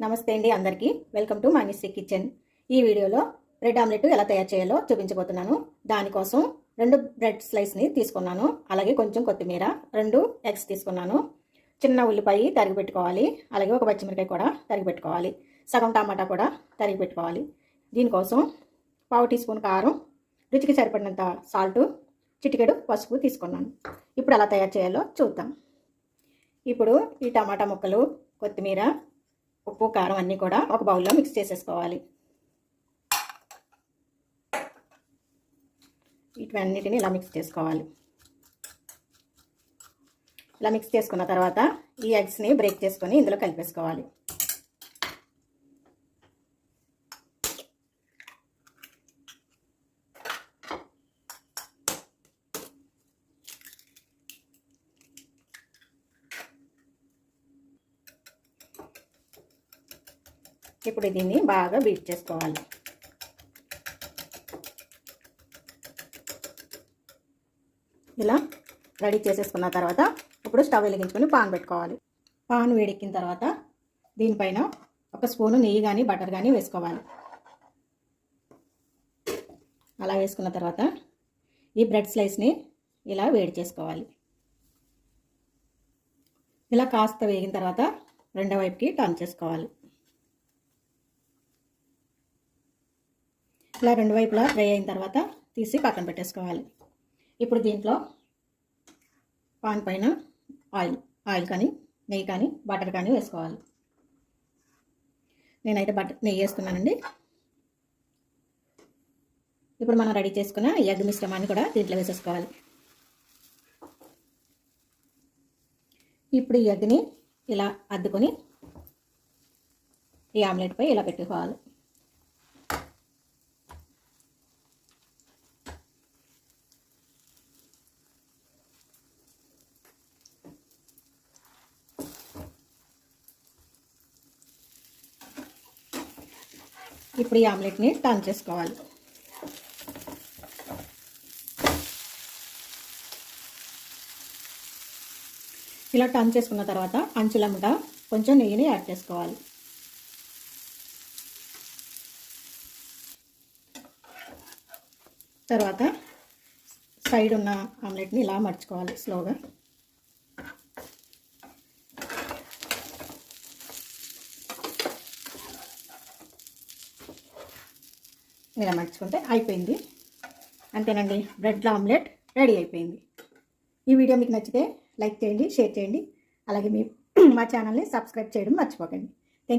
నమస్తే అండి అందరికీ వెల్కమ్ టు మానిస్ కిచెన్. ఈ వీడియోలో బ్రెడ్ ఆమ్లెట్ ఎలా తయారు చేయాలో చూపించబోతున్నాను. దానికోసం 2 బ్రెడ్ స్లైస్ని తీసుకున్నాను. అలాగే కొంచెం కొత్తిమీర, 2 ఎగ్స్ తీసుకున్నాను. చిన్న ఉల్లిపాయ తరిగి పెట్టుకోవాలి. అలాగే ఒక పచ్చిమిరకాయ కూడా తరిగి పెట్టుకోవాలి. సగం టమాటా కూడా తరిగి పెట్టుకోవాలి. దీనికోసం 1/2 టీ స్పూన్ కారం, రుచికి సరిపడినంత సాల్ట్, చిటికెడు పసుపు తీసుకున్నాను. ఇప్పుడు ఎలా తయారు చేయాలో చూద్దాం. ఇప్పుడు ఈ టమాటా ముక్కలు, కొత్తిమీర, ఉప్పు, కారం అన్నీ కూడా ఒక బౌల్లో మిక్స్ చేసేసుకోవాలి. వీటన్నిటిని ఇలా మిక్స్ చేసుకోవాలి. ఇలా మిక్స్ చేసుకున్న తర్వాత ఈ ఎగ్స్ని బ్రేక్ చేసుకొని ఇందులో కలిపేసుకోవాలి. ఇప్పుడు దీన్ని బాగా బీట్ చేసుకోవాలి. ఇలా రెడీ చేసేసుకున్న తర్వాత ఇప్పుడు స్టవ్ వెలిగించుకొని పాన్ పెట్టుకోవాలి. పాన్ వేడెక్కిన తర్వాత దీనిపైన 1 స్పూను నెయ్యి కానీ బటర్ కానీ వేసుకోవాలి. అలా వేసుకున్న తర్వాత ఈ బ్రెడ్ స్లైస్ని ఇలా వేడి చేసుకోవాలి. ఇలా కాస్త వేగిన తర్వాత రెండో వైపుకి టర్న్ చేసుకోవాలి. ఇలా 2 వైపులా ఫ్రై అయిన తర్వాత తీసి పక్కన పెట్టేసుకోవాలి. ఇప్పుడు దీంట్లో పాన్ పైన ఆయిల్ కానీ నెయ్యి కానీ బటర్ కానీ వేసుకోవాలి. నేనైతే నెయ్యి వేస్తున్నానండి. ఇప్పుడు మనం రెడీ చేసుకున్న ఎగ్ మిశ్రమాన్ని కూడా దీంట్లో వేసేసుకోవాలి. ఇప్పుడు ఈ ఎగ్ని ఇలా అద్దుకొని ఈ ఆమ్లెట్పై ఇలా పెట్టుకోవాలి. ఇప్పుడు ఈ ఆమ్లెట్ని టర్న్ చేసుకోవాలి. ఇలా టర్న్ చేసుకున్న తర్వాత అంచులమ్మట కొంచెం నెయ్యిని యాడ్ చేసుకోవాలి. తర్వాత సైడ్ ఉన్న ఆమ్లెట్ని ఇలా మర్చుకోవాలి స్లోగా. ఇలా మర్చుకుంటే అయిపోయింది. అంతేనండి, బ్రెడ్ ఆమ్లెట్ రెడీ అయిపోయింది. ఈ వీడియో మీకు నచ్చితే లైక్ చేయండి, షేర్ చేయండి. అలాగే మా ఛానల్ని సబ్స్క్రైబ్ చేయడం మర్చిపోకండి.